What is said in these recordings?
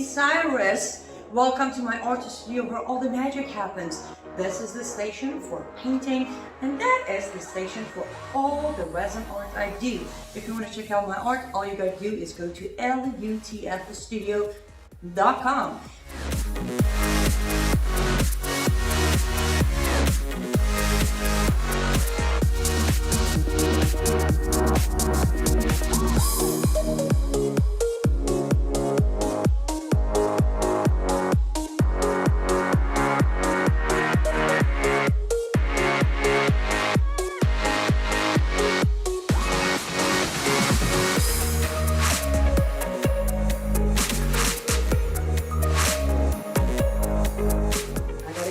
Cyrus. Welcome to my art studio where all the magic happens. This is the station for painting, and that is the station for all the resin art I do. If you want to check out my art, all you gotta do is go to lutfstudio.com.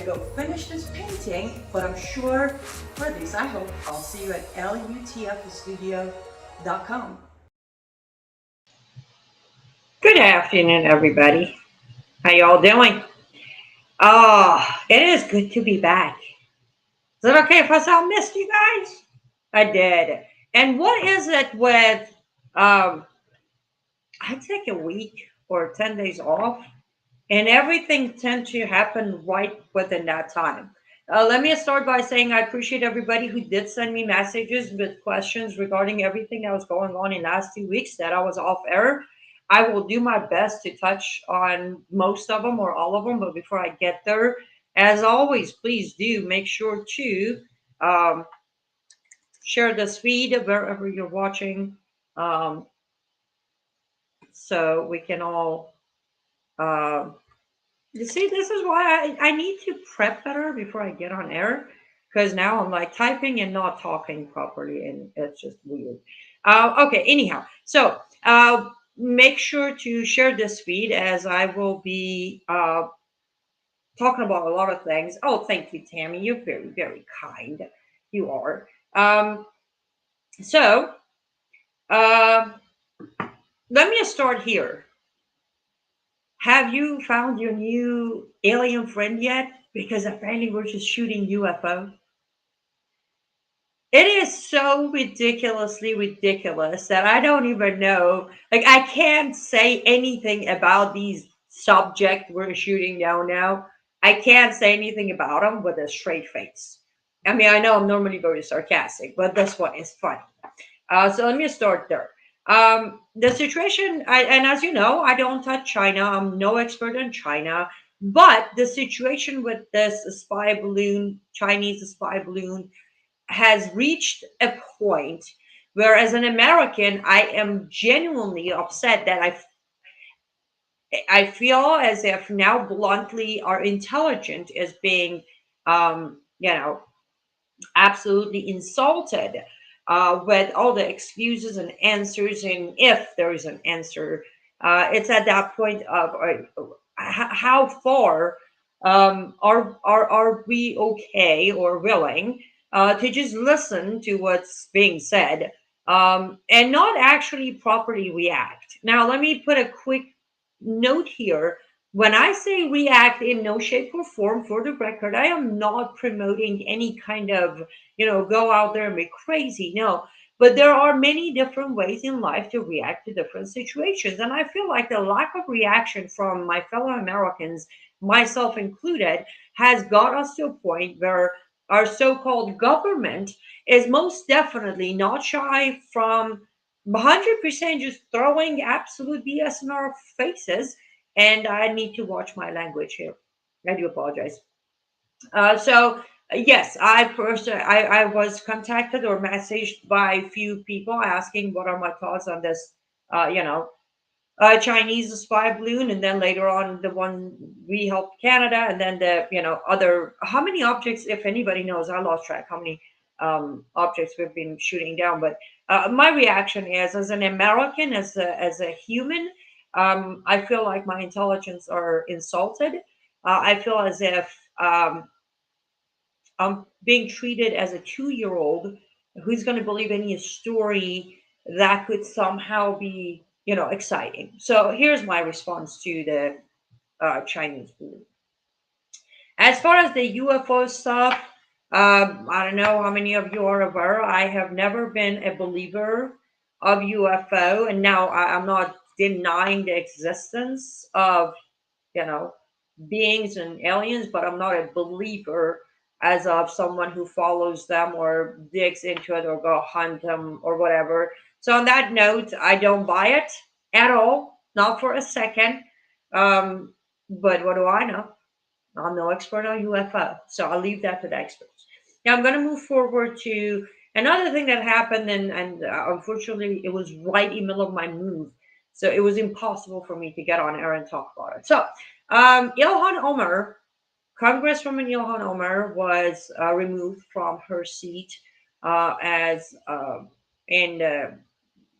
Go finish this painting, but I'm sure, for at least I hope, I'll see you at lutfstudio.com. Good afternoon, everybody. How y'all doing? Oh, it is good to be back. Is it okay if I say I missed you guys? I did. And what is it with I take a week or 10 days off and everything tends to happen right within that time. Let me start by saying I appreciate everybody who did send me messages with questions regarding everything that was going on in last 2 weeks that I was off air. I will do my best to touch on most of them or all of them, but before I get there, as always, please do make sure to um, share this feed wherever you're watching, um, so we can all um you see, this is why I need to prep better before I get on air because now I'm like typing and not talking properly, and it's just weird. Okay, anyhow, so make sure to share this feed as I will be talking about a lot of things. Oh, thank you, Tammy. You're very, very kind. You are. So uh, let me start here. Have you found your new alien friend yet? Because apparently we're just shooting UFO. It is so ridiculously ridiculous that I don't even know. Like, I can't say anything about these subject we're shooting down now. I can't say anything about them with a straight face. I mean, I know I'm normally very sarcastic, but this one is funny. So let me start there. The situation, and as you know, I don't touch China. I'm no expert in China. But the situation with this spy balloon, Chinese spy balloon, has reached a point where, as an American, I am genuinely upset that I feel as if now bluntly our intelligence is being, you know, absolutely insulted with all the excuses and answers. And if there is an answer, it's at that point of how far are we okay or willing to just listen to what's being said and not actually properly react. Now, let me put a quick note here. When I say react in no shape or form, for the record, I am not promoting any kind of, go out there and be crazy. No. But there are many different ways in life to react to different situations. And I feel like the lack of reaction from my fellow Americans, myself included, has got us to a point where our so called government is most definitely not shy from 100% just throwing absolute BS in our faces. And I need to watch my language here. I do apologize. Yes, I was contacted or messaged by a few people asking what are my thoughts on this, uh, you know, Chinese spy balloon, and then later on the one we helped Canada, and then the other. How many objects, if anybody knows, I lost track how many objects we've been shooting down. But my reaction is, as an American, as a human, I feel like my intelligence are insulted. I feel as if I'm being treated as a 2-year old who's going to believe any story that could somehow be, exciting. So here's my response to the Chinese balloon. As far as the UFO stuff, I don't know how many of you are aware. I have never been a believer of UFO, and now I'm not denying the existence of, you know, beings and aliens, but I'm not a believer as of someone who follows them or digs into it or go hunt them or whatever. So on that note, I don't buy it at all, not for a second. But what do I know? I'm no expert on UFO, so I'll leave that to the experts. Now I'm going to move forward to another thing that happened, and unfortunately, it was right in the middle of my move, so it was impossible for me to get on air and talk about it. So, Ilhan Omar, Congresswoman Ilhan Omar, was removed from her seat as in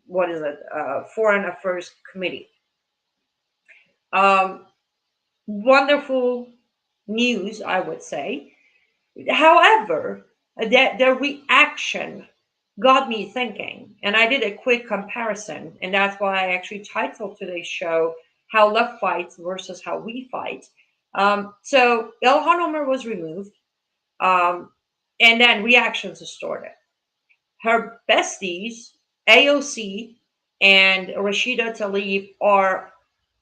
what is it, Foreign Affairs Committee. Um, Wonderful news, I would say. However, that the reaction got me thinking, and I did a quick comparison, and that's why I actually titled today's show "How Left Fights versus How We Fight." So Ilhan Omar was removed, um, and then reactions started. Her besties, AOC and Rashida Tlaib,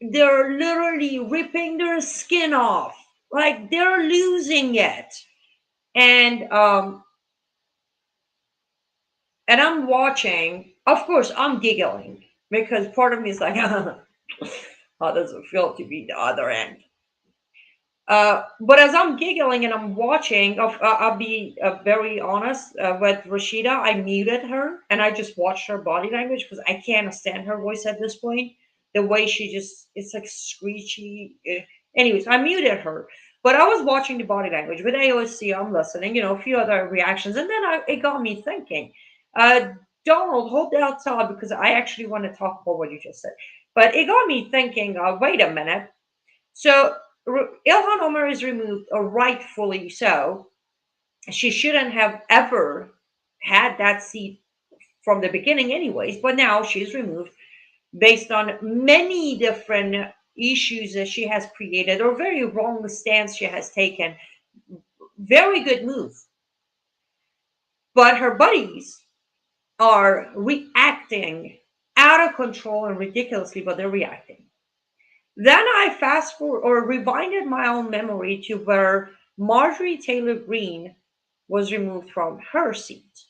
they're literally ripping their skin off, like they're losing it, and and I'm watching. Of course, I'm giggling because part of me is like, how does it feel to be the other end? But as I'm giggling and I'm watching, I'll be very honest with Rashida. I muted her and I just watched her body language because I can't stand her voice at this point. The way she just, it's like screechy. Anyways, I muted her. But I was watching the body language with AOC. I'm listening, a few other reactions. And then it got me thinking. Uh, Donald, hold that thought because I actually want to talk about what you just said. But it got me thinking, wait a minute. So Ilhan Omar is removed, rightfully so. She shouldn't have ever had that seat from the beginning, anyways. But now she's removed based on many different issues that she has created or very wrong stance she has taken. Very good move. But her buddies are reacting out of control and ridiculously, but they're reacting. Then I fast forward or rewinded my own memory to where Marjorie Taylor Greene was removed from her seat.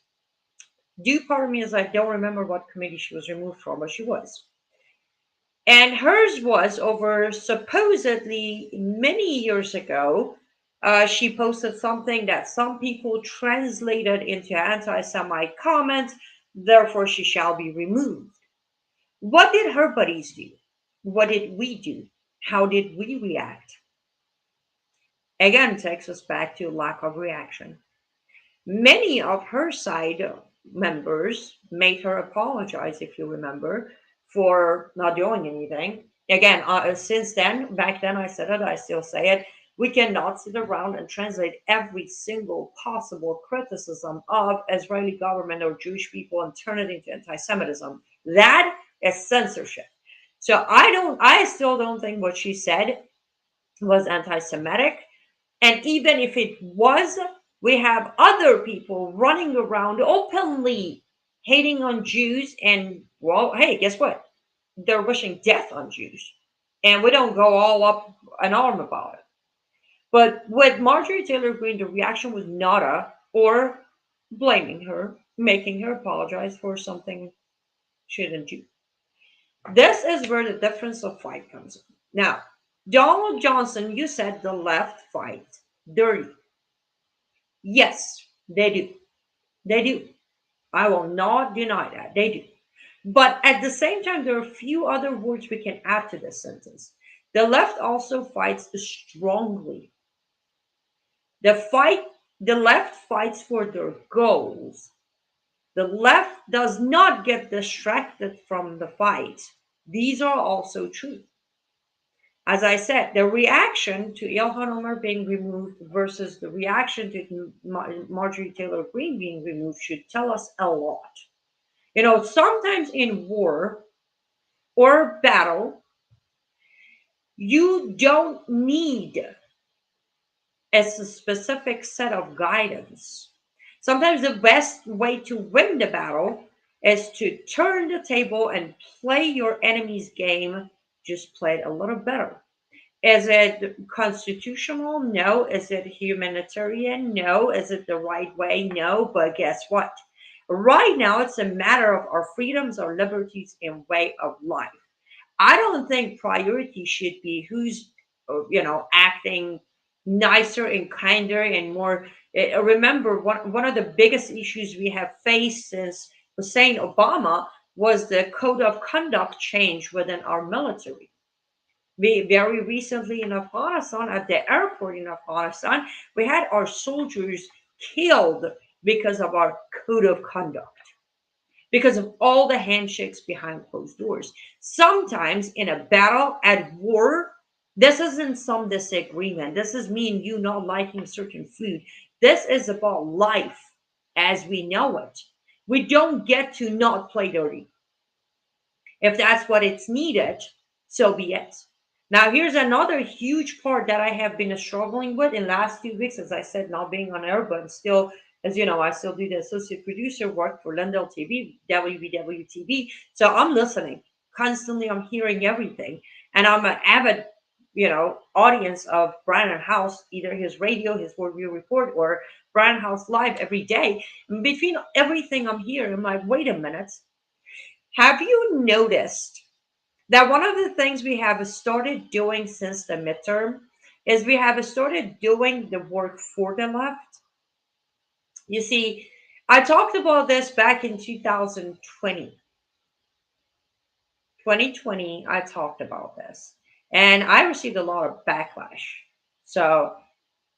Due part of me is I don't remember what committee she was removed from, but she was. And hers was over supposedly many years ago. She posted something that some people translated into anti Semite comments, therefore, she shall be removed. What did her buddies do? What did we do? How did we react? Again, takes us back to lack of reaction. Many of her side members made her apologize, if you remember, for not doing anything. Again, since then, back then I said it, I still say it. We cannot sit around and translate every single possible criticism of Israeli government or Jewish people and turn it into anti-Semitism. That is censorship. So I still don't think what she said was anti-Semitic. And even if it was, we have other people running around openly hating on Jews. And, well, hey, guess what? They're wishing death on Jews. And we don't go all up an arm about it. But with Marjorie Taylor Greene, the reaction was nada or blaming her, making her apologize for something she didn't do. This is where the difference of fight comes in. Now, Donald Johnson, you said the left fight dirty. Yes, they do. They do. I will not deny that. They do. But at the same time, there are a few other words we can add to this sentence. The left also fights strongly. The fight, the left fights for their goals. The left does not get distracted from the fight. These are also true. As I said, the reaction to Ilhan Omar being removed versus the reaction to Marjorie Taylor Greene being removed should tell us a lot. Sometimes in war or battle, you don't need a specific set of guidance. Sometimes the best way to win the battle is to turn the table and play your enemy's game, just play it a little better. Is it constitutional? No. Is it humanitarian? No. Is it the right way? No. But guess what? Right now, it's a matter of our freedoms, our liberties, and way of life. I don't think priority should be who's, acting nicer and kinder and more. Remember, one of the biggest issues we have faced since Hussein Obama was the code of conduct change within our military. We very recently in Afghanistan, at the airport in Afghanistan, we had our soldiers killed because of our code of conduct, because of all the handshakes behind closed doors. Sometimes in a battle, at war, this isn't some disagreement. This is me and you not liking certain food. This is about life as we know it. We don't get to not play dirty. If that's what it's needed, so be it. Now, here's another huge part that I have been struggling with in last few weeks, as I said, not being on air, but still, as you know, I still do the associate producer work for Lendl TV, WBW TV. So I'm listening constantly. I'm hearing everything, and I'm an avid, audience of Brandon House, either his radio, his World View Report, or Brandon House Live every day. And between everything I'm hearing, I'm like, wait a minute. Have you noticed that one of the things we have started doing since the midterm is we have started doing the work for the left? You see, I talked about this back in 2020. 2020, I talked about this and I received a lot of backlash. So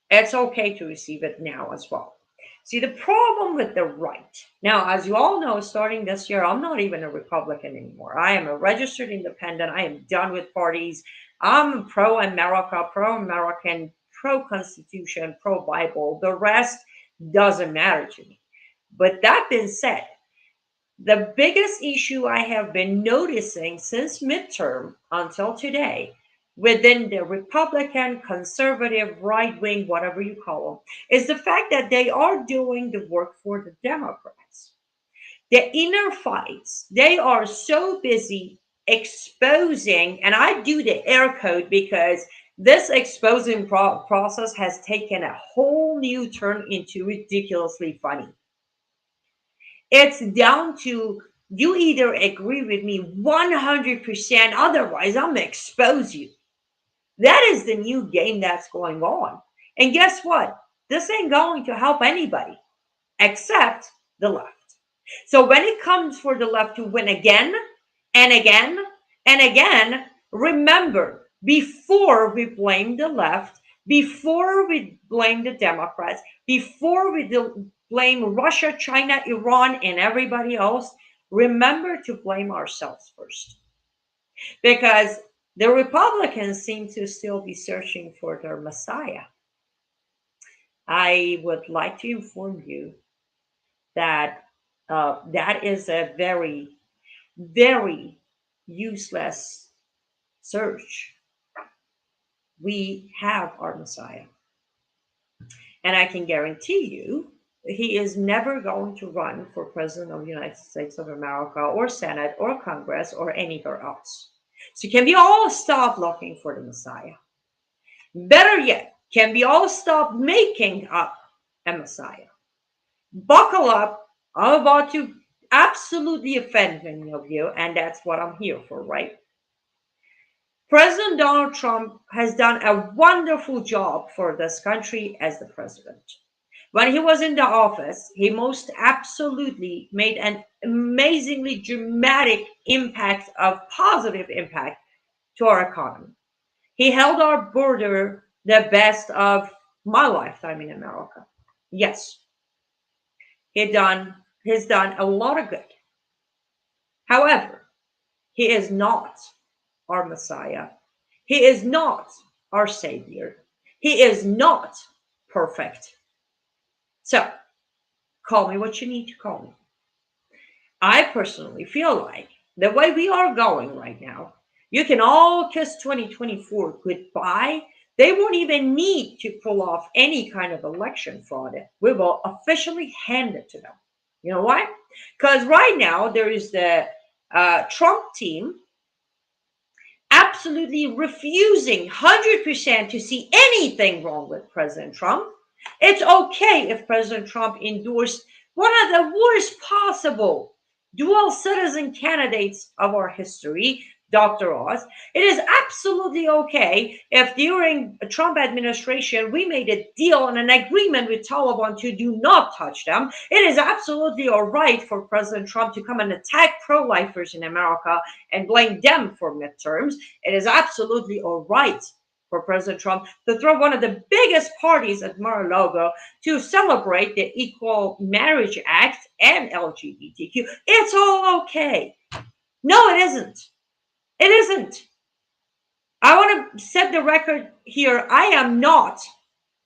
it's okay to receive it now as well. See, the problem with the right, now, as you all know, starting this year, I'm not even a Republican anymore. I am a registered independent. I am done with parties. I'm pro America, pro American, pro Constitution, pro Bible. The rest doesn't matter to me. But that being said, the biggest issue I have been noticing since midterm until today within the Republican, conservative, right wing, whatever you call them, is the fact that they are doing the work for the Democrats. The inner fights, they are so busy exposing, and I do the air code because this exposing process has taken a whole new turn into ridiculously funny. It's down to you either agree with me 100%, otherwise, I'm going to expose you. That is the new game that's going on. And guess what? This ain't going to help anybody except the left. So when it comes for the left to win again and again and again, remember, before we blame the left, before we blame the Democrats, before we blame Russia, China, Iran, and everybody else, remember to blame ourselves first. Because the Republicans seem to still be searching for their Messiah. I would like to inform you that that is a very, very useless search. We have our Messiah. And I can guarantee you, he is never going to run for president of the United States of America or Senate or Congress or anywhere else. So can we all stop looking for the Messiah? Better yet, can we all stop making up a Messiah? Buckle up. I'm about to absolutely offend many of you, and that's what I'm here for, right? President Donald Trump has done a wonderful job for this country as the president. When he was in the office, he most absolutely made an amazingly dramatic impact of positive impact to our economy. He held our border the best of my lifetime in America. Yes, he's done a lot of good. However, he is not our Messiah. He is not our Savior. He is not perfect. So, call me what you need to call me. I personally feel like the way we are going right now, you can all kiss 2024 goodbye. They won't even need to pull off any kind of election fraud. We will officially hand it to them. You know why? Because right now there is the Trump team absolutely refusing 100% to see anything wrong with President Trump. It's okay if President Trump endorsed one of the worst possible dual citizen candidates of our history, Dr. Oz. It is absolutely okay if during a Trump administration we made a deal and an agreement with Taliban to do not touch them. It is absolutely all right for President Trump to come and attack pro-lifers in America and blame them for midterms. It is absolutely all right for President Trump to throw one of the biggest parties at Mar-a-Lago to celebrate the Equal Marriage Act and LGBTQ. It's all okay. No, it isn't. It isn't. I want to set the record here. I am not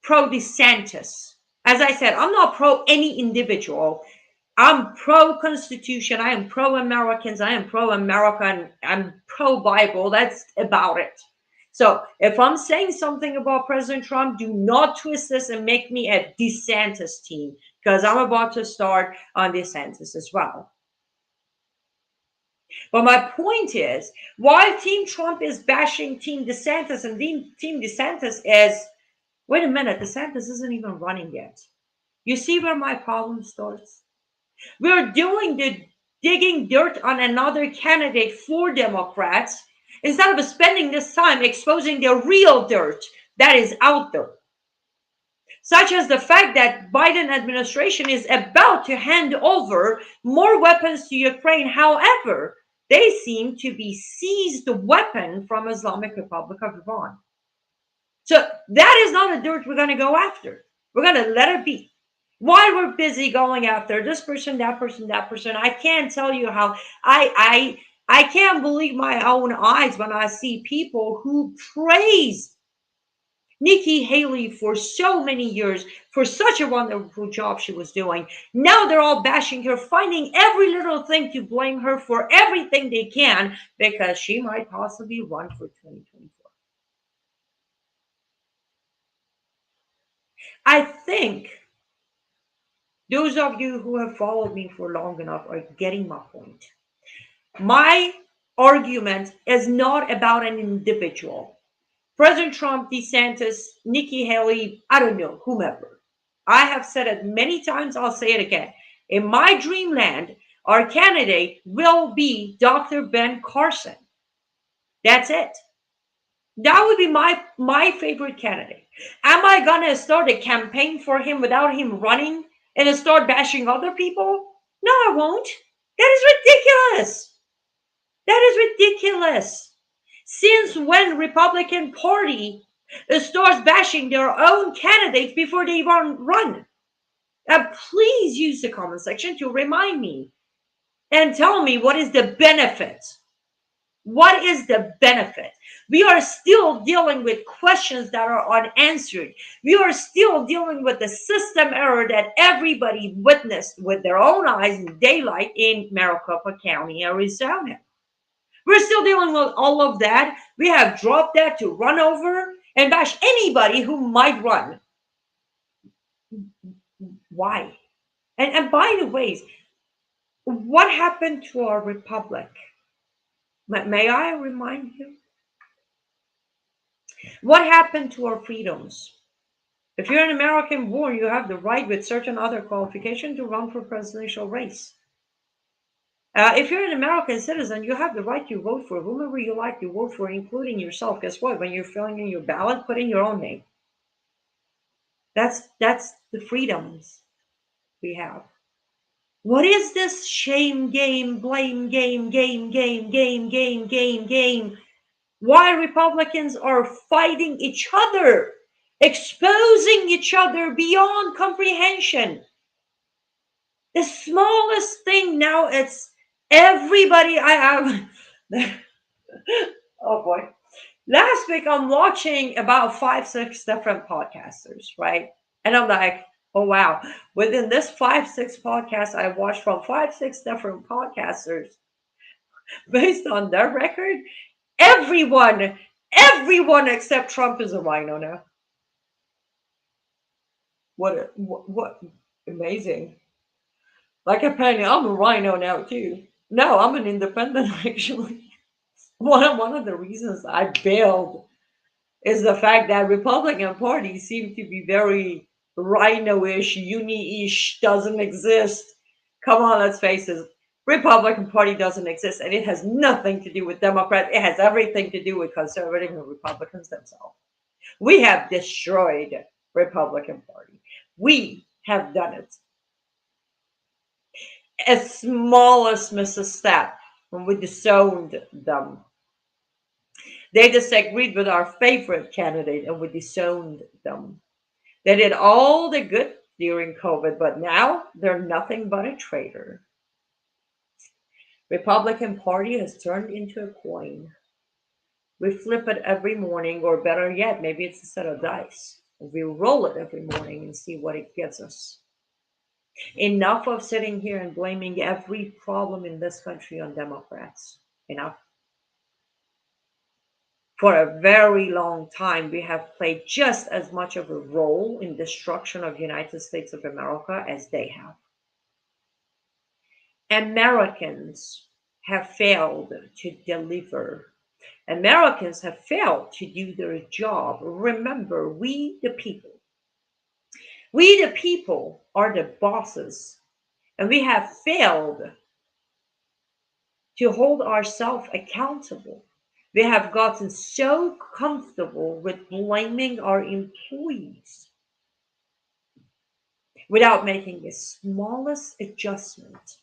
pro DeSantis. As I said, I'm not pro any individual. I'm pro Constitution. I am pro Americans. I am pro American. I'm pro Bible. That's about it. So if I'm saying something about President Trump, do not twist this and make me a DeSantis team, because I'm about to start on DeSantis as well. But my point is, while Team Trump is bashing Team DeSantis, and Team DeSantis is, wait a minute, DeSantis isn't even running yet. You see where my problem starts? We're doing the digging dirt on another candidate for Democrats instead of spending this time exposing the real dirt that is out there, such as the fact that Biden administration is about to hand over more weapons to Ukraine. However, they seem to be seized the weapon from Islamic Republic of Iran. So that is not a dirt we're going to go after. We're going to let it be. While we're busy going after this person, that person, that person, I can't tell you how I can't believe my own eyes when I see people who praise Nikki Haley for so many years for such a wonderful job she was doing. Now they're all bashing her, finding every little thing to blame her for everything they can because she might possibly run for 2024. I think those of you who have followed me for long enough are getting my point. My argument is not about an individual. President Trump, DeSantis, Nikki Haley, I don't know, whomever. I have said it many times, I'll say it again. In my dreamland, our candidate will be Dr. Ben Carson. That's it. That would be my favorite candidate. Am I gonna start a campaign for him without him running and start bashing other people? No, I won't. That is ridiculous. That is ridiculous. Since when Republican Party starts bashing their own candidates before they even run? Please use the comment section to remind me and tell me what is the benefit. What is the benefit? We are still dealing with questions that are unanswered. We are still dealing with the system error that everybody witnessed with their own eyes in daylight in Maricopa County, Arizona. We're still dealing with all of that. We have dropped that to run over and bash anybody who might run. Why? And by the way, what happened to our republic? May I remind you? What happened to our freedoms? If you're an American born, you have the right with certain other qualifications to run for presidential race. If you're an American citizen, you have the right to vote for whomever you like to vote for, including yourself. Guess what? When you're filling in your ballot, put in your own name. That's the freedoms we have. What is this shame game, blame game? Why Republicans are fighting each other, exposing each other beyond comprehension. The smallest thing now, it's everybody I have. Oh boy. Last week I'm watching about 5-6 different podcasters, right? And I'm like, oh wow. Within this 5-6 podcasts I watched from 5-6 different podcasters, based on their record, everyone except Trump is a rhino now. What amazing. Like a penny. I'm a rhino now too. No, I'm an independent actually. One of the reasons I bailed is the fact that Republican Party seem to be very rhino-ish, uni-ish, doesn't exist. Come on, let's face it. Republican Party doesn't exist, and it has nothing to do with Democrats. It has everything to do with conservatives and Republicans themselves. We have destroyed Republican Party. We have done it. As small as Mrs. Step when we disowned them. They disagreed with our favorite candidate and we disowned them. They did all the good during COVID, but now they're nothing but a traitor. Republican Party has turned into a coin. We flip it every morning, or better yet, maybe it's a set of dice. We roll it every morning and see what it gets us. Enough of sitting here and blaming every problem in this country on Democrats. Enough. For a very long time, we have played just as much of a role in destruction of the United States of America as they have. Americans have failed to deliver. Americans have failed to do their job. Remember, we the people are the bosses, and we have failed to hold ourselves accountable. We have gotten so comfortable with blaming our employees without making the smallest adjustment.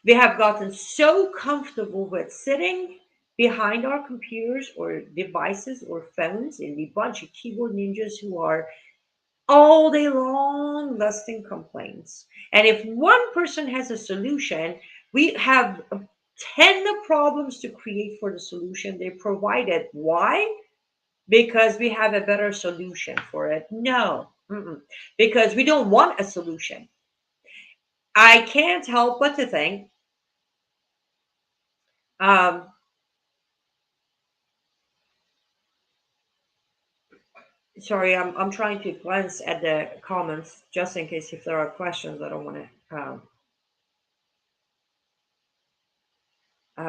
We have gotten so comfortable with sitting behind our computers or devices or phones and a bunch of keyboard ninjas who are all day long listing complaints. And if one person has a solution, we have 10 problems to create for the solution they provided. Why? Because we have a better solution for it. No, because we don't want a solution. I can't help but to think, um, sorry, I'm trying to glance at the comments just in case if there are questions. I don't want to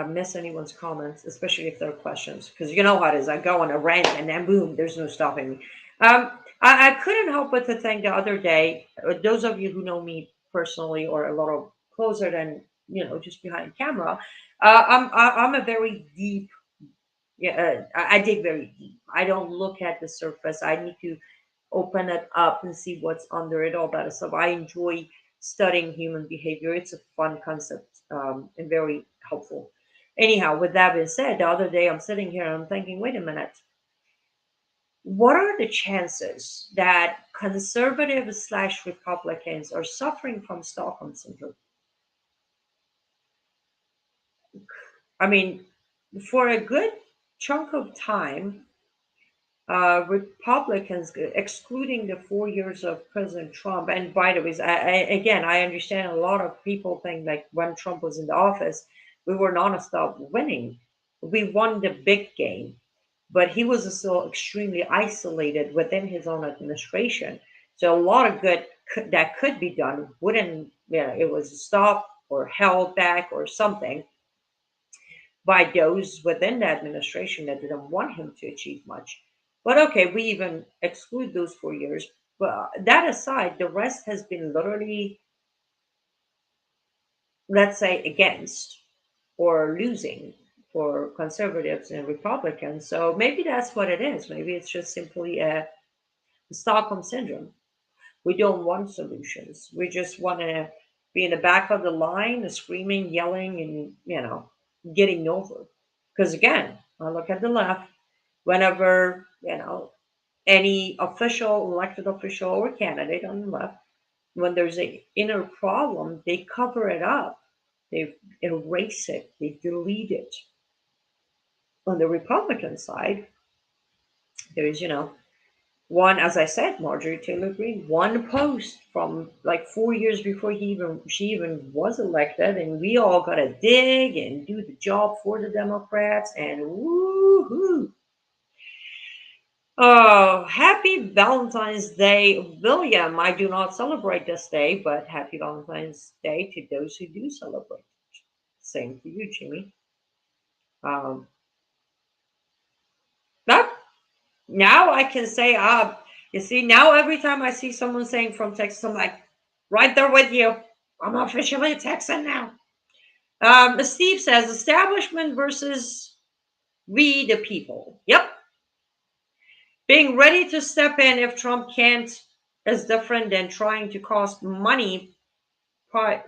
miss anyone's comments, especially if there are questions, because you know how it is. I go on a rant and then boom, there's no stopping me. I couldn't help but to think the other day, those of you who know me personally or a little closer than just behind camera, I'm a very deep. Yeah, I dig very deep. I don't look at the surface. I need to open it up and see what's under it, all that stuff. I enjoy studying human behavior. It's a fun concept and very helpful. Anyhow, with that being said, the other day I'm sitting here and I'm thinking, wait a minute, what are the chances that conservatives slash Republicans are suffering from Stockholm syndrome? I mean, for a good chunk of time, Republicans, excluding the 4 years of President Trump, and by the way, again, I understand a lot of people think like when Trump was in the office, we were non-stop winning. We won the big game, but he was still extremely isolated within his own administration. So a lot of good that could be done wouldn't, it was stopped or held back or something by those within the administration that didn't want him to achieve much. But okay, we even exclude those 4 years. But that aside, the rest has been literally, let's say, against or losing for conservatives and Republicans. So maybe that's what it is. Maybe it's just simply a Stockholm syndrome. We don't want solutions. We just want to be in the back of the line, screaming, yelling, and getting over. Because again, I look at the left. Whenever any official, elected official, or candidate on the left, when there's a inner problem, they cover it up. They erase it. They delete it. On the Republican side, there's one, as I said, Marjorie Taylor Greene, one post from like 4 years before she even was elected, and we all gotta dig and do the job for the Democrats, and woohoo! Oh, happy Valentine's Day, William. I do not celebrate this day, but happy Valentine's Day to those who do celebrate. Same to you, Jimmy. Um, but now I can say, you see, now every time I see someone saying from Texas, I'm like, right there with you. I'm officially a Texan now. Steve says, establishment versus we the people. Yep. Being ready to step in if Trump can't is different than trying to cost money. Pri-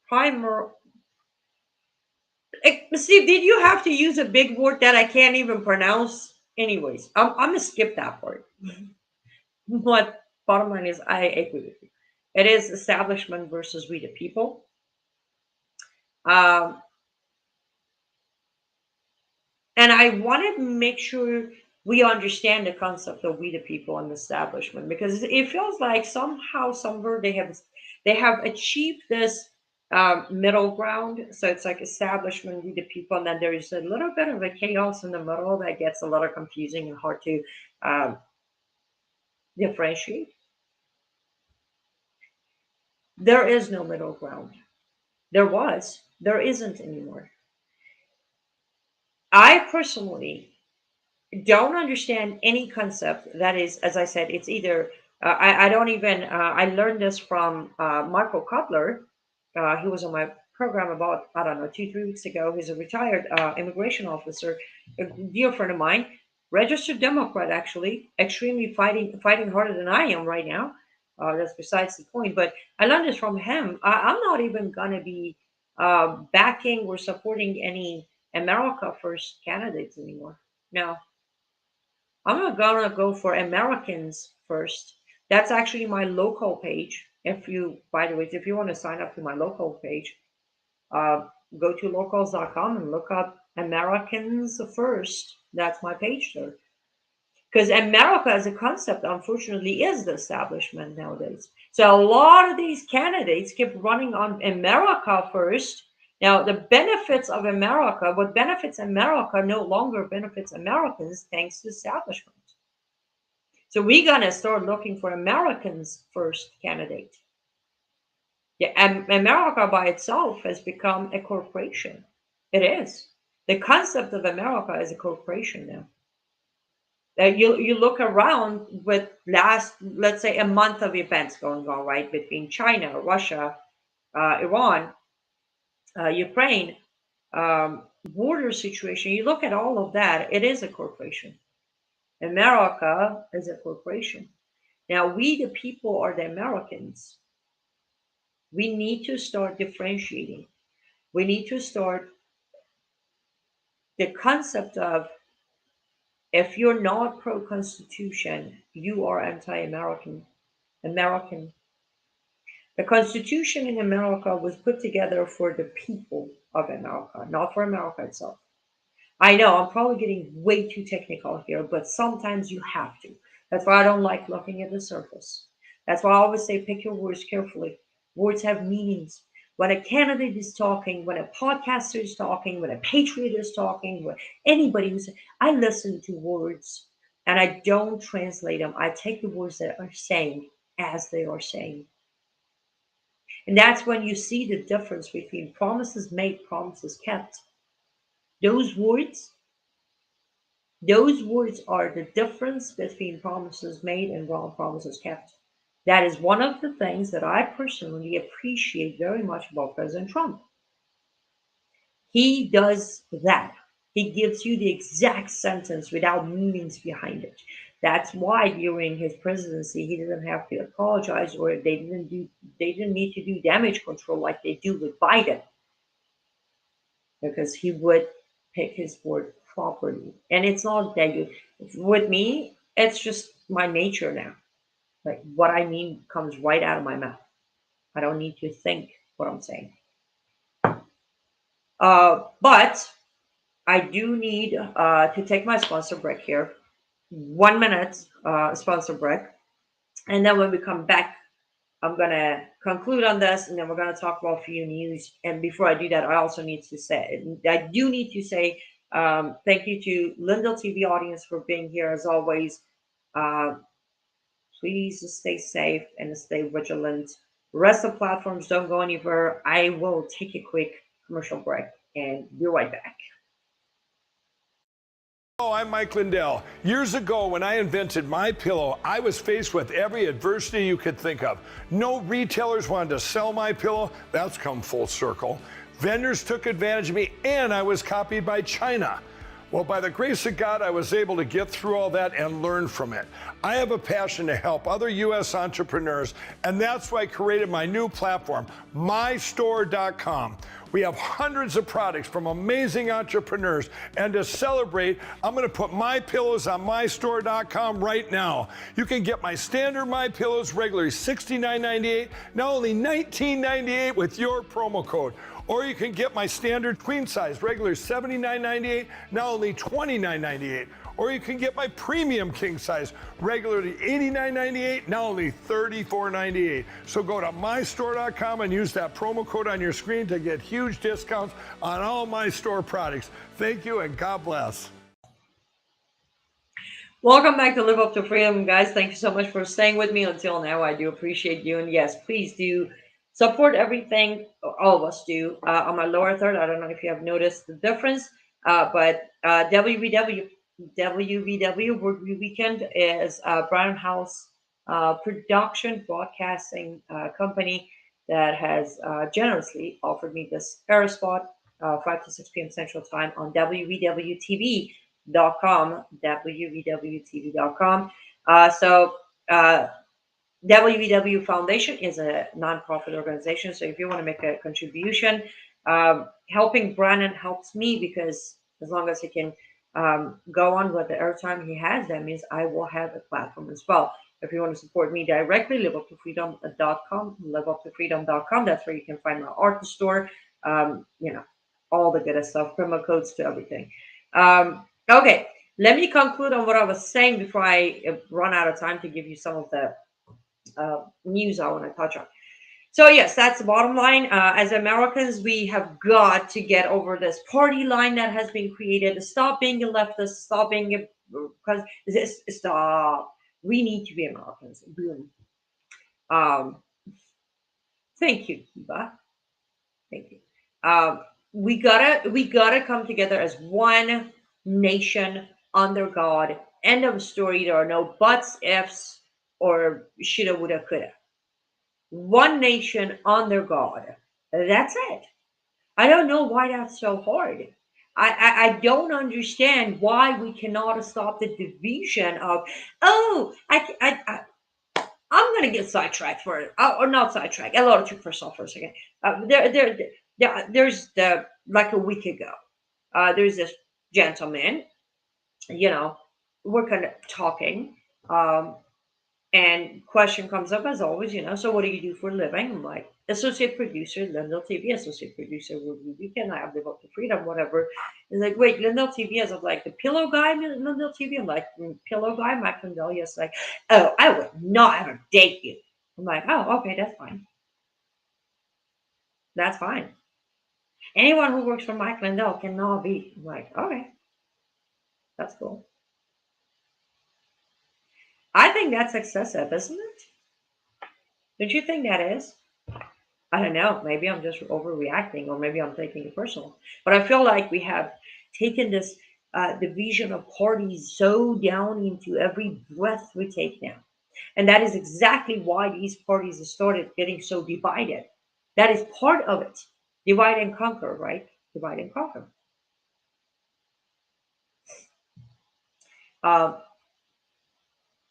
Primer. Steve, did you have to use a big word that I can't even pronounce? Anyways, I'm gonna skip that part. But bottom line is, I agree with you. It is establishment versus we the people. Um, and I want to make sure we understand the concept of we the people and establishment, because it feels like somehow, somewhere they have achieved this middle ground. So it's like establishment, we the people, and then there's a little bit of a chaos in the middle that gets a little confusing and hard to um, differentiate. There is no middle ground. There was, there isn't anymore. I personally don't understand any concept that is, as I said, it's either, I don't even, I learned this from Marco Kotler. He was on my program about, I don't know, 2, 3 weeks ago. He's a retired immigration officer, a dear friend of mine, registered Democrat, actually, extremely fighting harder than I am right now. That's besides the point. But I learned this from him. I'm not even going to be backing or supporting any America First candidates anymore. No, I'm not gonna go for Americans first. That's actually my local page. If you, by the way, if you want to sign up to my local page, go to locals.com and look up Americans First. That's my page there. Because America as a concept, unfortunately, is the establishment nowadays. So a lot of these candidates keep running on America first. Now, the benefits of America, what benefits America, no longer benefits Americans thanks to establishment. So we're gonna start looking for Americans first candidate. Yeah, and America by itself has become a corporation. It is. The concept of America is a corporation now. You look around with last, let's say, a month of events going on, right, between China, Russia, Iran, Ukraine, border situation. You look at all of that. It is a corporation. America is a corporation. Now, we, the people, are the Americans. We need to start differentiating. We need to start the concept of, if you're not pro Constitution, you are anti American. American. The Constitution in America was put together for the people of America, not for America itself. I know I'm probably getting way too technical here, but sometimes you have to. That's why I don't like looking at the surface. That's why I always say pick your words carefully. Words have meanings. When a candidate is talking, when a podcaster is talking, when a patriot is talking, when anybody who's, I listen to words and I don't translate them. I take the words that are saying as they are saying. And that's when you see the difference between promises made, promises kept. Those words Those words are the difference between promises made and wrong promises kept. That is one of the things that I personally appreciate very much about President Trump. He does that. He gives you the exact sentence without meanings behind it. That's why during his presidency he didn't have to apologize, or they didn't need to do damage control like they do with Biden, because he would pick his word properly. And it's not that you, with me, it's just my nature now. Like what I mean comes right out of my mouth. I don't need to think what I'm saying. But I do need to take my sponsor break here. 1 minute sponsor break. And then when we come back, I'm gonna conclude on this, and then we're gonna talk about a few news. And before I do that, I also need to say, I do need to say, thank you to Lindell TV audience for being here as always. Uh, please stay safe and stay vigilant. Rest of platforms don't go anywhere. I will take a quick commercial break and be right back. Hello, I'm Mike Lindell. Years ago, when I invented My Pillow, I was faced with every adversity you could think of. No retailers wanted to sell My Pillow. That's come full circle. Vendors took advantage of me, and I was copied by China. Well, by the grace of God, I was able to get through all that and learn from it. I have a passion to help other U.S. entrepreneurs, and that's why I created my new platform, mystore.com. We have hundreds of products from amazing entrepreneurs, and to celebrate, I'm going to put My Pillows on mystore.com right now. You can get my standard My Pillows regularly $69.98, now only $19.98 with your promo code. Or you can get my standard queen size, regular $79.98, now only $29.98. Or you can get my premium king size, regularly $89.98, now only $34.98. So go to mystore.com and use that promo code on your screen to get huge discounts on all My Store products. Thank you and God bless. Welcome back to Live Up to Freedom, guys. Thank you so much for staying with me until now. I do appreciate you. And yes, please do support everything all of us do. On my lower third, I don't know if you have noticed the difference, but WBW Work Weekend is Brown House production broadcasting company that has generously offered me this air spot 5 to 6 p.m. Central Time on WBWTV.com, WBWTV.com. WBW Foundation is a nonprofit organization. So if you want to make a contribution, helping Brandon helps me because as long as he can go on with the airtime he has, that means I will have a platform as well. If you want to support me directly, liveuptofreedom.com, liveuptofreedom.com. That's where you can find my art store, all the good stuff, promo codes to everything. Okay, let me conclude on what I was saying before I run out of time to give you some of the news I want to touch on. So yes, that's the bottom line. As Americans, we have got to get over this party line that has been created. Stop being a leftist. Stop being because stop. We need to be Americans. Boom. Thank you, Kiba. Thank you. We gotta come together as one nation under God. End of story. There are no buts, ifs, or shoulda, woulda, coulda. One nation under God. That's it. I don't know why that's so hard. I don't understand why we cannot stop the division of, I'm gonna get sidetracked for it, or not sidetracked. A lot of took for myself for a second. There's the like a week ago. There's this gentleman, we're kind of talking, and question comes up as always, so what do you do for a living? I'm like, associate producer, Lindell TV, associate producer, we can have Live Up to Freedom, whatever. He's like, wait, Lindell TV? As of like the pillow guy, Lindell TV? I'm like, pillow guy, Mike Lindell? Yes, like, oh, I would not ever date you. I'm like, oh, okay, that's fine. That's fine. Anyone who works for Mike Lindell cannot be. I'm like, okay, that's cool. I think that's excessive, isn't it? Don't you think that is? I don't know. Maybe I'm just overreacting, or maybe I'm taking it personal. But I feel like we have taken this division of parties so down into every breath we take now. And that is exactly why these parties have started getting so divided. That is part of it. Divide and conquer, right? Divide and conquer. Uh,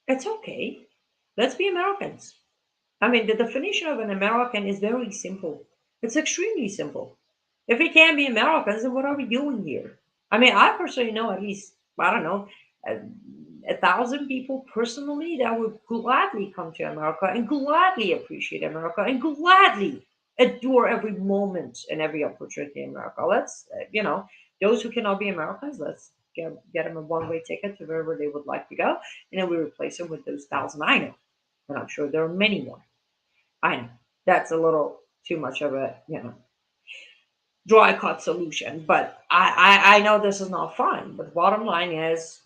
it's okay. Let's be Americans. I mean, the definition of an American is very simple. It's extremely simple. If we can't be Americans, then what are we doing here? I mean, I personally know at least, I don't know, 1,000 people personally that would gladly come to America and gladly appreciate America and gladly adore every moment and every opportunity in America. Let's, those who cannot be Americans, let's get them a one-way ticket to wherever they would like to go, and then we replace them with those 1,000 I know. And I'm sure there are many more. I know that's a little too much of a, dry cut solution, but I know this is not fun. But the bottom line is,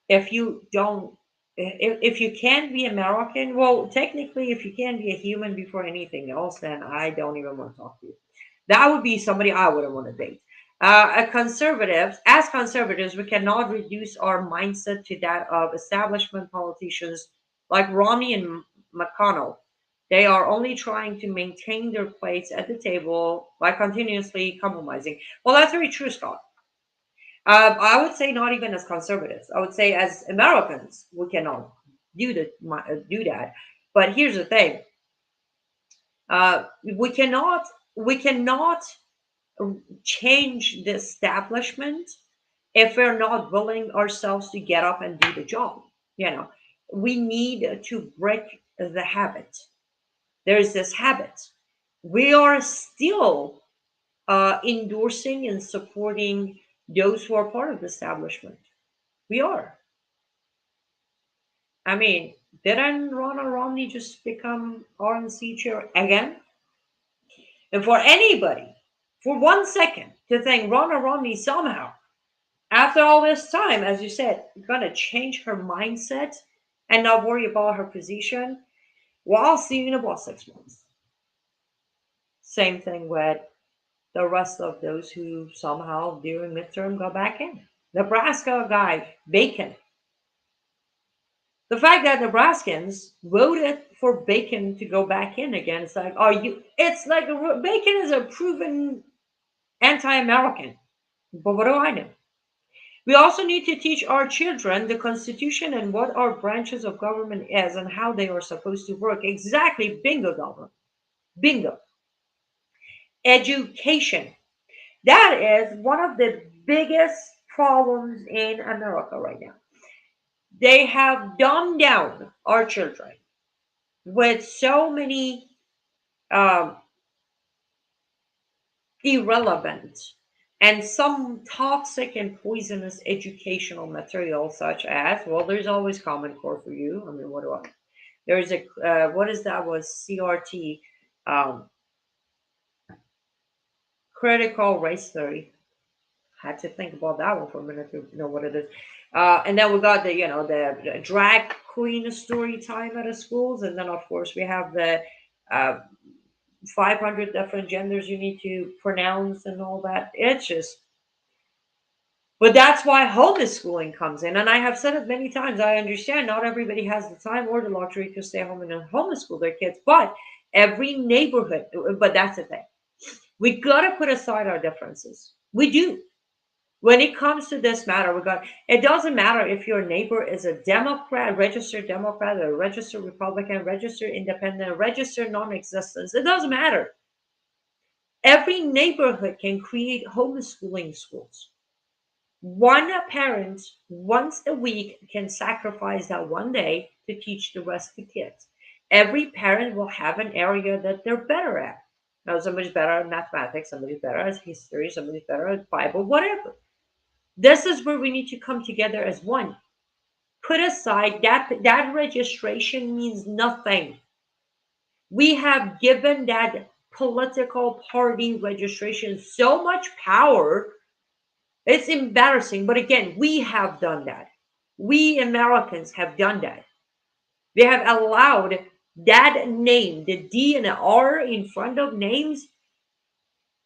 if you don't if you can't be American, well, technically, if you can't be a human before anything else, then I don't even want to talk to you. That would be somebody I wouldn't want to date. As conservatives, we cannot reduce our mindset to that of establishment politicians like Romney and McConnell. They are only trying to maintain their place at the table by continuously compromising. Well, that's very true, Scott. I would say not even as conservatives. I would say as Americans, we cannot do that. But here's the thing: we cannot change the establishment if we're not willing ourselves to get up and do the job. You know, we need to break the habit. There's this habit. We are still endorsing and supporting those who are part of the establishment. We are. I mean, didn't Ronald Romney just become RNC chair again? And for anybody, for 1 second, to think Ronald Romney somehow, after all this time, as you said, gonna change her mindset and not worry about her position, well, I'll see you in about 6 months. Same thing with the rest of those who somehow during midterm got back in. Nebraska guy, Bacon. The fact that Nebraskans voted for Bacon to go back in again, it's like, are you? It's like Bacon is a proven anti-American. But what do I know? We also need to teach our children the Constitution and what our branches of government is and how they are supposed to work. Exactly, bingo, government, bingo. Education. That is one of the biggest problems in America right now. They have dumbed down our children with so many um, irrelevant and some toxic and poisonous educational material, such as, well, there's always Common Core for you. I mean, what do I? There's a what is that? Was CRT, um, critical race theory. Had to think about that one for a minute to know what it is. And then we got the drag queen story time at the schools, and then of course we have the uh, 500 different genders you need to pronounce and all that. It's just, but that's why homeschooling comes in. And I have said it many times. I understand not everybody has the time or the luxury to stay home and homeschool their kids, but every neighborhood, but that's the thing. We got to put aside our differences. We do. When it comes to this matter, it doesn't matter if your neighbor is a Democrat, registered Democrat, or registered Republican, registered independent, registered non-existent. It doesn't matter. Every neighborhood can create homeschooling schools. One parent once a week can sacrifice that one day to teach the rest of the kids. Every parent will have an area that they're better at. Now, somebody's better at mathematics, somebody's better at history, somebody's better at Bible, whatever. This is where we need to come together as one. Put aside that registration means nothing. We have given that political party registration so much power. It's embarrassing. But again, we have done that. We Americans have done that. They have allowed that name, the D and the R in front of names,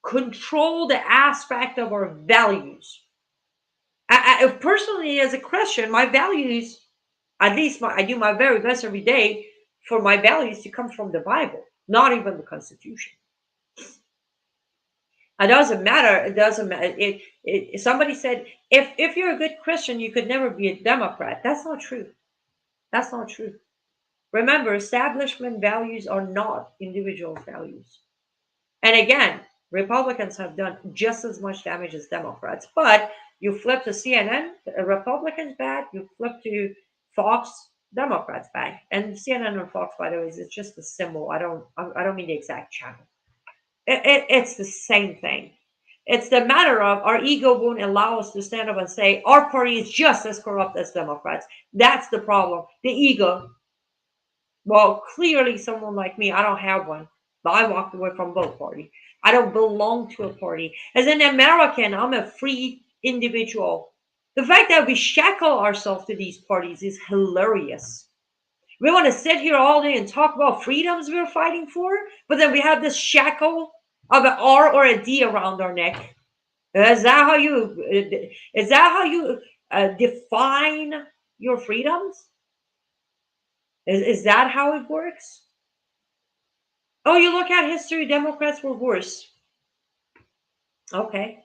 control the aspect of our values. Personally, as a Christian, my values, at least I do my very best every day for my values to come from the Bible, not even the Constitution. It doesn't matter. It doesn't matter. Somebody said, if you're a good Christian, you could never be a Democrat. That's not true. That's not true. Remember, establishment values are not individual values. And again, Republicans have done just as much damage as Democrats. But you flip to CNN, Republicans bad. You flip to Fox, Democrats bad. And CNN and Fox, by the way, is just a symbol. I don't mean the exact channel. It's the same thing. It's the matter of our ego won't allow us to stand up and say our party is just as corrupt as Democrats. That's the problem. The ego. Well, clearly, someone like me, I don't have one, but I walked away from both parties. I don't belong to a party. As an American, I'm a free individual. The fact that we shackle ourselves to these parties is hilarious. We want to sit here all day and talk about freedoms we're fighting for, but then we have this shackle of an R or a D around our neck. Is that how you define your freedoms? Is that how it works? Oh, you look at history, Democrats were worse. Okay.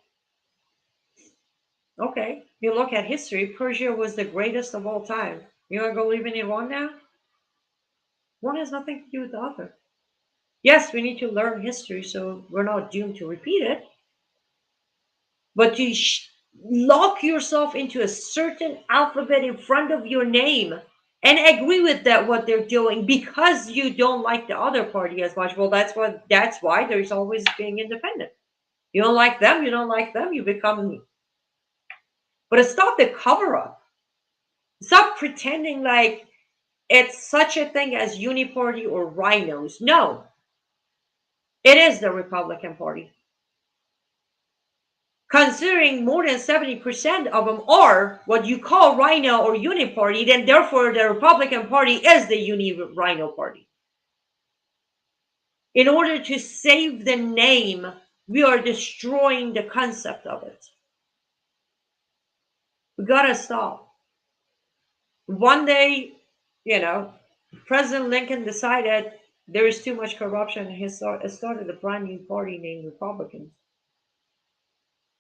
Okay. You look at history, Persia was the greatest of all time. You want to go live in Iran now? One has nothing to do with the other. Yes, we need to learn history so we're not doomed to repeat it. But to lock yourself into a certain alphabet in front of your name and agree with that what they're doing because you don't like the other party as much. Well, that's why there's always being independent. You don't like them, you don't like them, you become me. But it's not the cover up. Stop pretending like it's such a thing as uniparty or rhinos. No, it is the Republican Party. Considering more than 70% of them are what you call rhino or uniparty, then therefore the Republican Party is the uni-rhino party. In order to save the name, we are destroying the concept of it. We gotta stop. One day, President Lincoln decided there is too much corruption and he started a brand new party named Republicans.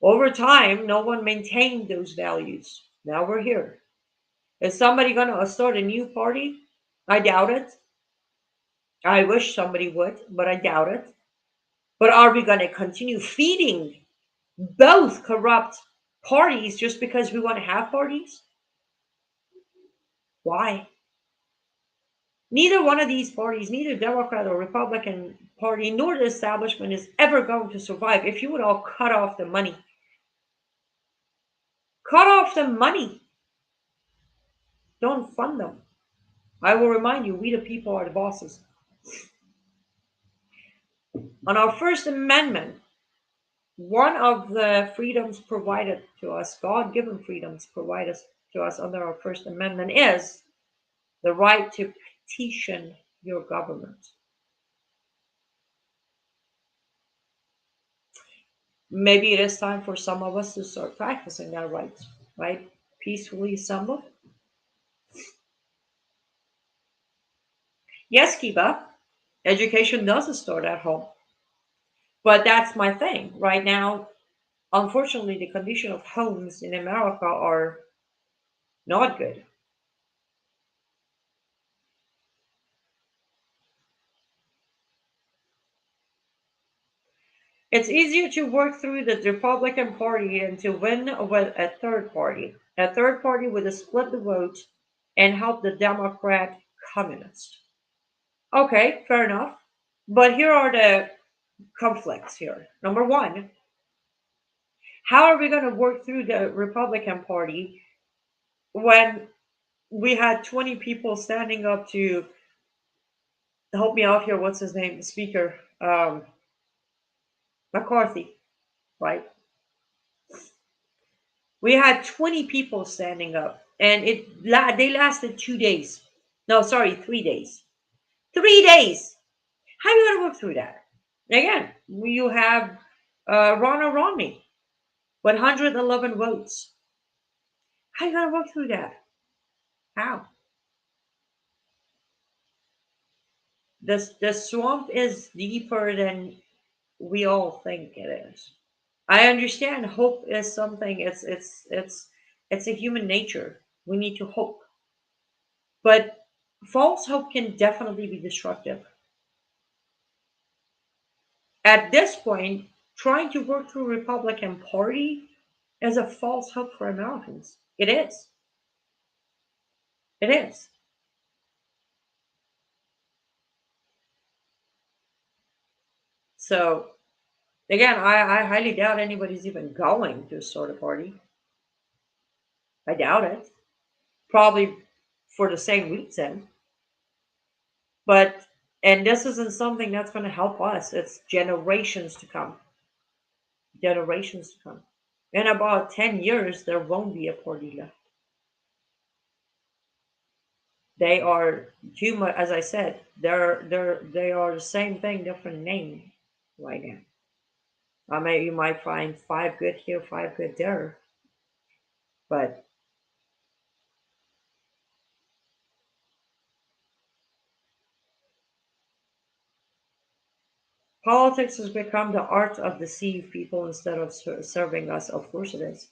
Over time, no one maintained those values. Now we're here. Is somebody going to start a new party? I doubt it. I wish somebody would, but I doubt it. But are we going to continue feeding both corrupt parties just because we want to have parties? Why? Neither one of these parties, neither Democrat or Republican Party, nor the establishment is ever going to survive if you would all cut off the money. Cut off the money. Don't fund them. I will remind you, we the people are the bosses. On our First Amendment, one of the freedoms provided to us, God-given freedoms provided to us under our First Amendment, is the right to petition your government. Maybe it is time for some of us to start practicing that right? Peacefully assemble. Yes, Kiba, education does start at home. But that's my thing. Right now, unfortunately, the condition of homes in America are not good. It's easier to work through the Republican Party than to win with a third party. A third party would split the vote and help the Democrat communist. Okay, fair enough. But here are the conflicts here. Number one, how are we going to work through the Republican Party when we had 20 people standing up to help me out here? What's his name? The speaker, McCarthy, right? We had 20 people standing up, and they lasted 2 days. No, sorry, 3 days. 3 days. How are you going to work through that? Again, you have Ronald Romney with 111 votes. How are you going to work through that? How? The swamp is deeper than we all think it is. I understand hope is something. It's a human nature. We need to hope, but false hope can definitely be destructive. At this point, trying to work through Republican Party is a false hope for Americans. It is. It is. So again, I highly doubt anybody's even going to start a party. I doubt it. Probably for the same reason. But and this isn't something that's going to help us. It's generations to come. Generations to come. In about 10 years, there won't be a party left. They are too much, as I said, they are the same thing, different name right now. I mean, you might find five good here, five good there, but politics has become the art of deceive people instead of serving us. Of course, it is.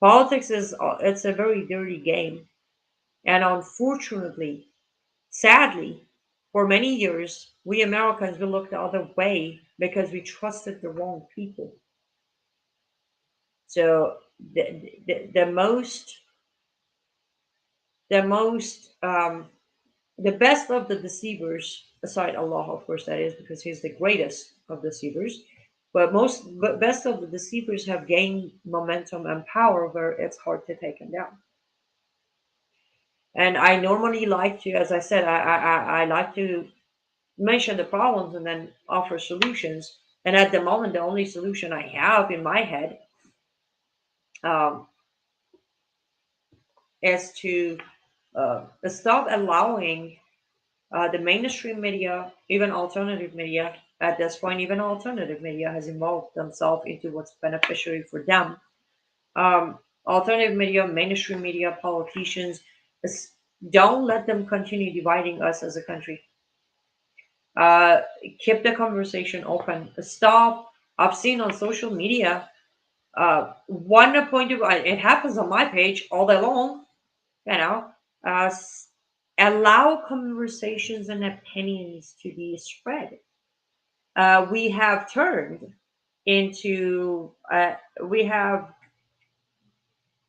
Politics is it's a very dirty game, and unfortunately, sadly, for many years, we Americans we looked the other way because we trusted the wrong people. So the most the best of the deceivers, aside Allah, of course, that is because He's the greatest of deceivers. But best of the deceivers have gained momentum and power where it's hard to take them down. And I normally like to, as I said, I like to mention the problems and then offer solutions. And at the moment, the only solution I have in my head um, is to stop allowing the mainstream media, even alternative media, at this point, even alternative media has involved themselves into what's beneficiary for them. Alternative media, mainstream media, politicians, is- don't let them continue dividing us as a country. Uh, Keep the conversation open. Stop. I've seen on social media, one point of it happens on my page all day long. You know, uh, s- allow conversations and opinions to be spread. We have turned into we have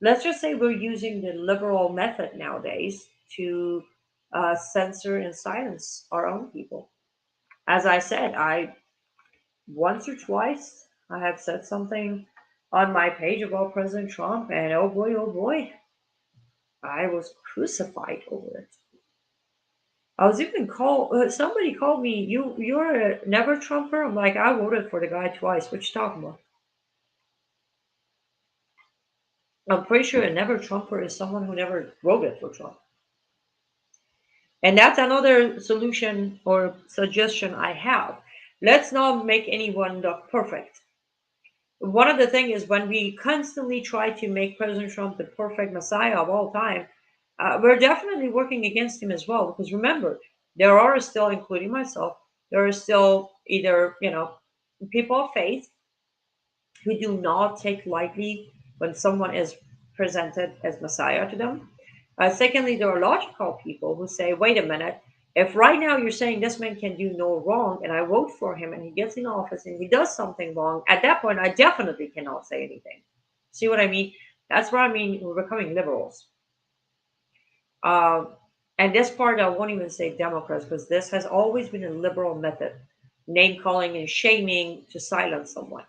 let's just say we're using the liberal method nowadays to censor and silence our own people. As I said, I once or twice I have said something on my page about President Trump, and oh boy, I was crucified over it. I was even called. Somebody called me. You're a never Trumper. I'm like, I voted for the guy twice. What you talking about? I'm pretty sure a never Trumper is someone who never voted for Trump. And that's another solution or suggestion I have. Let's not make anyone look perfect. One of the things is when we constantly try to make President Trump the perfect messiah of all time, we're definitely working against him as well. Because remember, there are still, including myself, there are still either, people of faith who do not take lightly when someone is presented as Messiah to them. Secondly, there are logical people who say, wait a minute, if right now you're saying this man can do no wrong and I vote for him and he gets in office and he does something wrong, at that point, I definitely cannot say anything. See what I mean? That's what I mean. We're becoming liberals. Um, and this part, I won't even say Democrats because this has always been a liberal method, name calling and shaming to silence someone.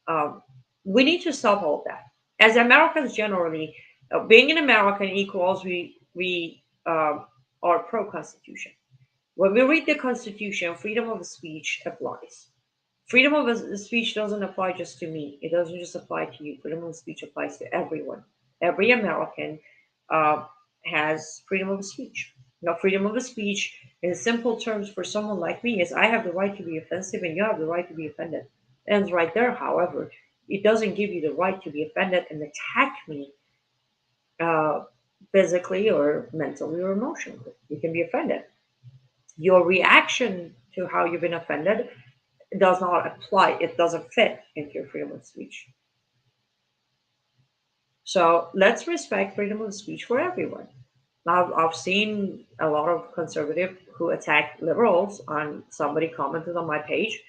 Um, we need to stop all that. As Americans generally, being an American equals we are pro Constitution. When we read the Constitution, freedom of speech applies. Freedom of speech doesn't apply just to me. It doesn't just apply to you. Freedom of speech applies to everyone. Every American uh, has freedom of speech. Now, freedom of speech, in simple terms, for someone like me, is I have the right to be offensive and you have the right to be offended. Ends right there. However, it doesn't give you the right to be offended and attack me uh, physically or mentally or emotionally. You can be offended. Your reaction to how you've been offended does not apply. It doesn't fit into your freedom of speech. So let's respect freedom of speech for everyone. Now, I've seen a lot of conservative who attack liberals. On somebody commented on my page,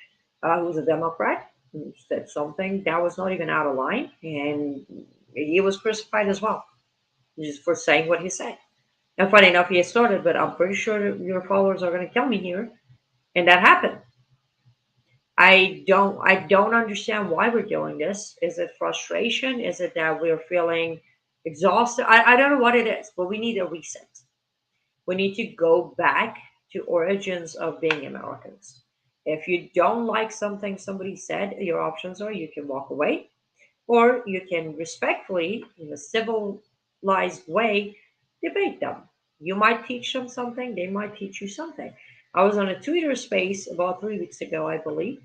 who's a Democrat, who said something that was not even out of line, and he was crucified as well, just for saying what he said. And funny enough, he started, but I'm pretty sure your followers are going to kill me here, and that happened. I don't understand why we're doing this. Is it frustration? Is it that we're feeling exhausted? I don't know what it is, but we need a reset. We need to go back to origins of being Americans. If you don't like something somebody said, your options are you can walk away, or you can respectfully, in a civilized way, debate them. You might teach them something, they might teach you something. I was on a Twitter space about 3 weeks ago, I believe.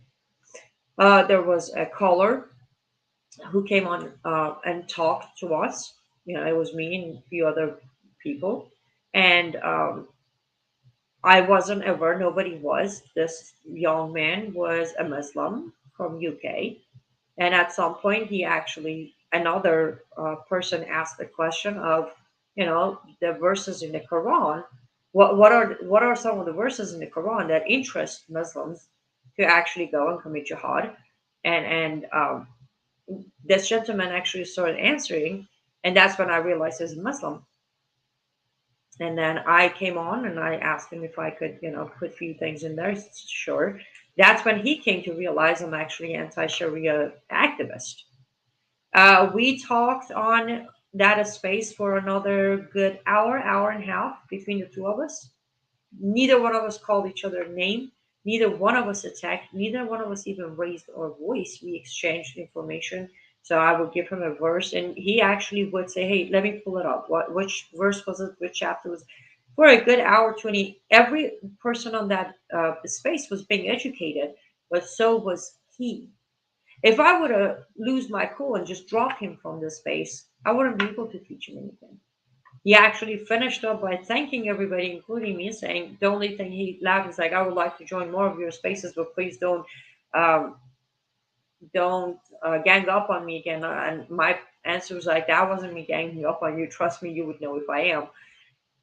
There was a caller who came on and talked to us. It was me and a few other people. And I wasn't aware, nobody was. This young man was a Muslim from UK. And at some point, he actually, another person asked the question of, the verses in the Quran. What are some of the verses in the Quran that interest Muslims to actually go and commit jihad? And this gentleman actually started answering, and that's when I realized he's a Muslim. And then I came on and I asked him if I could, put a few things in there. He said, sure. That's when he came to realize I'm actually anti-Sharia activist. We talked on that space for another good hour, hour and a half between the two of us. Neither one of us called each other a name. Neither one of us attacked. Neither one of us even raised our voice. We exchanged information. So I would give him a verse, and he actually would say, "Hey, let me pull it up. Which verse was it? Which chapter was?" For a good hour, 20. Every person on that space was being educated, but so was he. If I were to lose my cool and just drop him from this space, I wouldn't be able to teach him anything. He actually finished up by thanking everybody, including me, saying the only thing he laughed is like, "I would like to join more of your spaces, but please um, don't gang up on me again." And my answer was like, "That wasn't me ganging up on you. Trust me, you would know if I am."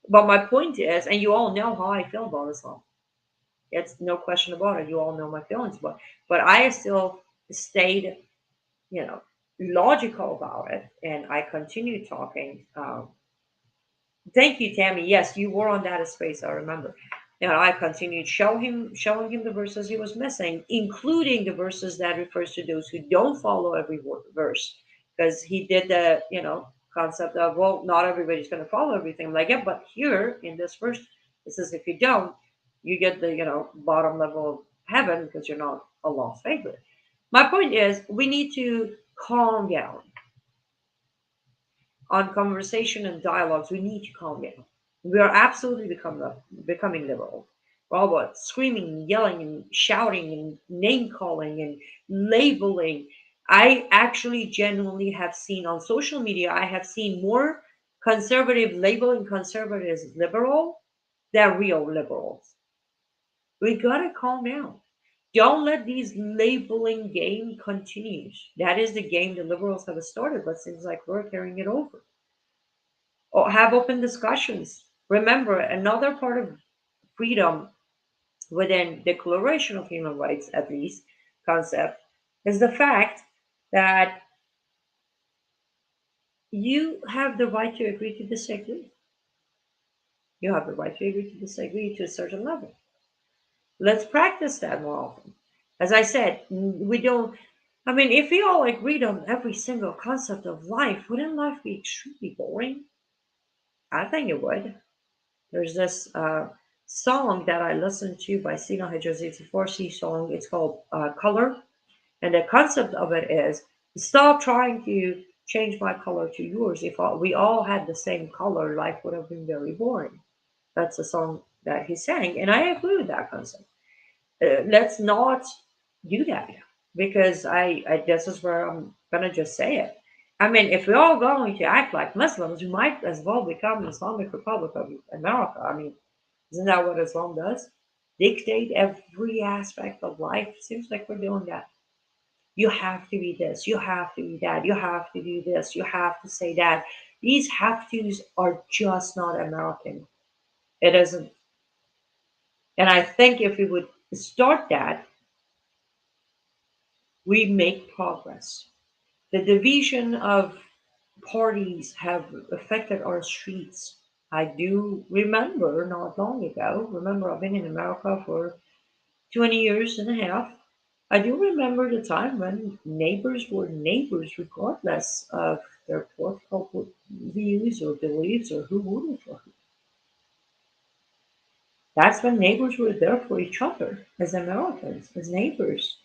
But my point is, and you all know how I feel about Islam. It's no question about it. You all know my feelings, but I still stayed, you know, logical about it, and I continued talking. Thank you, Tammy. Yes, you were on that space. I remember. I continued showing him the verses he was missing, including the verses that refers to those who don't follow every verse, because he did the concept of, well, not everybody's going to follow everything. I'm like, yeah, but here in this verse, it says if you don't, you get the bottom level of heaven because you're not Allah's favorite. My point is, we need to calm down on conversation and dialogues. We need to calm down. We are absolutely becoming liberal. We're all about screaming, and yelling, and shouting, and name calling, and labeling. I actually genuinely have seen on social media, I have seen more conservative labeling conservatives liberal than real liberals. We gotta calm down. Don't let these labeling game continue. That is the game the liberals have started, but seems like we're carrying it over. Or have open discussions. Remember, another part of freedom within Declaration of Human Rights, at least concept, is the fact that you have the right to agree to disagree. You have the right to agree to disagree to a certain level. Let's practice that more often. As I said, we don't. I mean, if we all agreed on every single concept of life, wouldn't life be extremely boring? I think it would. There's this song that I listened to by Sina Hijaz. It's a Farsi song. It's called Color. And the concept of it is stop trying to change my color to yours. If we all had the same color, life would have been very boring. That's the song that he sang. And I agree with that concept. Let's not do that because I this is where I'm going to just say it. I mean, if we're all going to act like Muslims, we might as well become the Islamic Republic of America. I mean, isn't that what Islam does? Dictate every aspect of life. Seems like we're doing that. You have to be this. You have to be that. You have to do this. You have to say that. These have tos are just not American. It isn't. And I think if we would start that, we make progress. The division of parties have affected our streets. I do remember not long ago, remember I've been in America for 20 years and a half. I do remember the time when neighbors were neighbors regardless of their political views or beliefs or who voted for who. That's when neighbors were there for each other as Americans, as neighbors,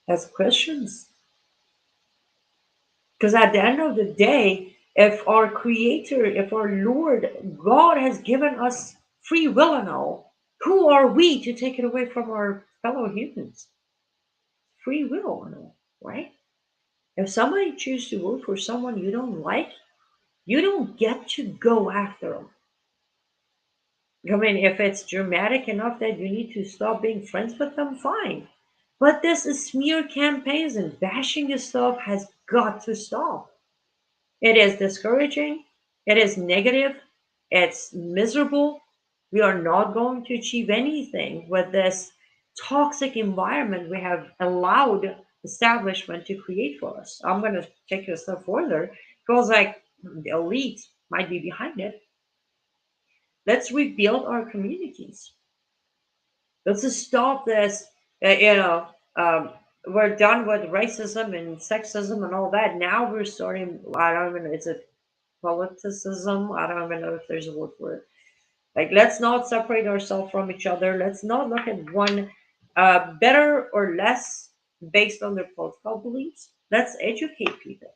as Christians. Because at the end of the day, if our Creator, if our Lord God has given us free will and all, who are we to take it away from our fellow humans? Free will and all, right? If somebody chooses to vote for someone you don't like, you don't get to go after them. I mean, if it's dramatic enough that you need to stop being friends with them, fine. But this is smear campaigns and bashing this stuff has got to stop. It is discouraging. It is negative. It's miserable. We are not going to achieve anything with this toxic environment we have allowed establishment to create for us. I'm going to take it a step further. It feels like the elite might be behind it. Let's rebuild our communities. Let's just stop this. We're done with racism and sexism and all that. Now we're starting. I don't even know. It's a politicism. I don't even know if there's a word for it. Like, let's not separate ourselves from each other. Let's not look at one better or less based on their political beliefs. Let's educate people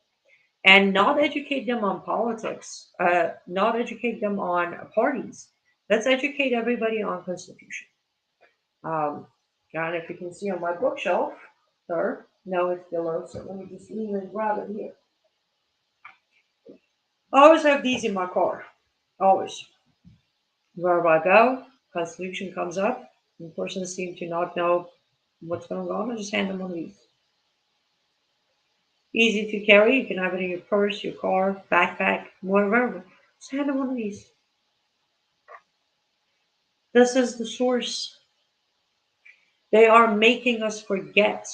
and not educate them on politics, not educate them on parties. Let's educate everybody on Constitution. Um, and if you can see on my bookshelf, or no, it's below, so let me just leave and grab it here. I always have these in my car. Always. Wherever I go, Constitution comes up, and the person seems to not know what's going on, I just hand them one of these. Easy to carry, you can have it in your purse, your car, backpack, whatever. Just hand them one of these. This is the source. They are making us forget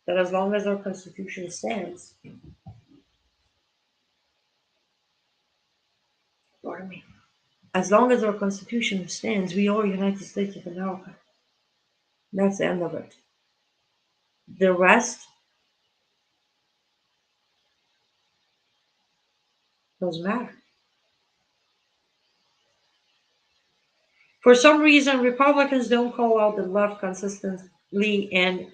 that as long as our Constitution stands, pardon me, as long as our Constitution stands, we are United States of America. That's the end of it. The rest doesn't matter. For some reason, Republicans don't call out the left consistently and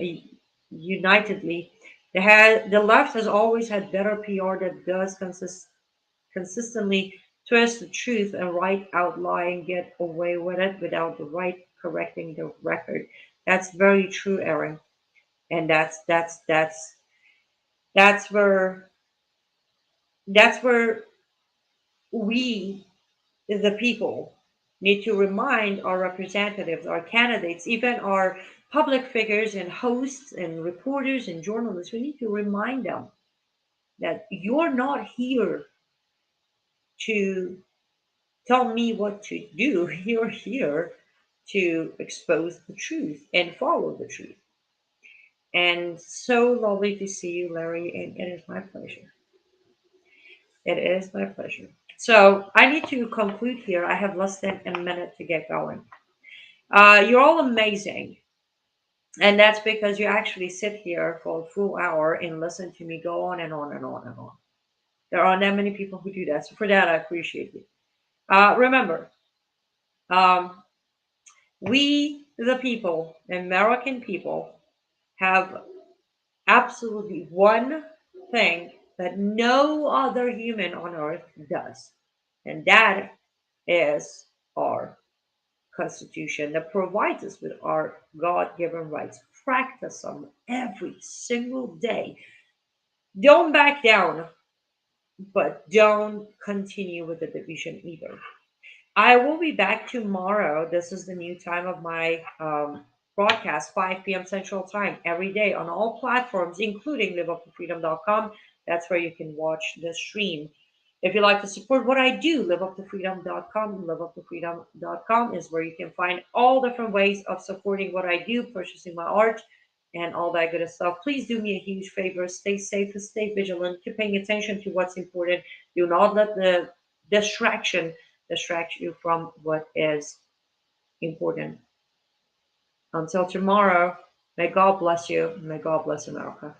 unitedly. The left has always had better PR that does consistently twist the truth and right out lie and get away with it without the right correcting the record. That's very true, Aaron. And that's where that's where we, the people, need to remind our representatives, our candidates, even our public figures and hosts and reporters and journalists, we need to remind them that you're not here to tell me what to do. You're here to expose the truth and follow the truth. And so lovely to see you, Larry, and it is my pleasure. It is my pleasure. So I need to conclude here. I have less than a minute to get going. You're all amazing. And that's because you actually sit here for a full hour and listen to me go on and on and on and on. There aren't that many people who do that. So for that, I appreciate you. Remember, um, we, the people, American people, have absolutely one thing that no other human on earth does, and that is our Constitution that provides us with our God given rights. Practice them every single day. Don't back down, but don't continue with the division either. I will be back tomorrow. This is the new time of my broadcast, 5 p.m. Central Time, every day on all platforms, including liveuptofreedom.com. That's where you can watch the stream. If you'd like to support what I do, liveuptofreedom.com. Liveuptofreedom.com is where you can find all different ways of supporting what I do, purchasing my art, and all that good stuff. Please do me a huge favor. Stay safe and stay vigilant. Keep paying attention to what's important. Do not let the distraction distract you from what is important. Until tomorrow, may God bless you. May God bless America.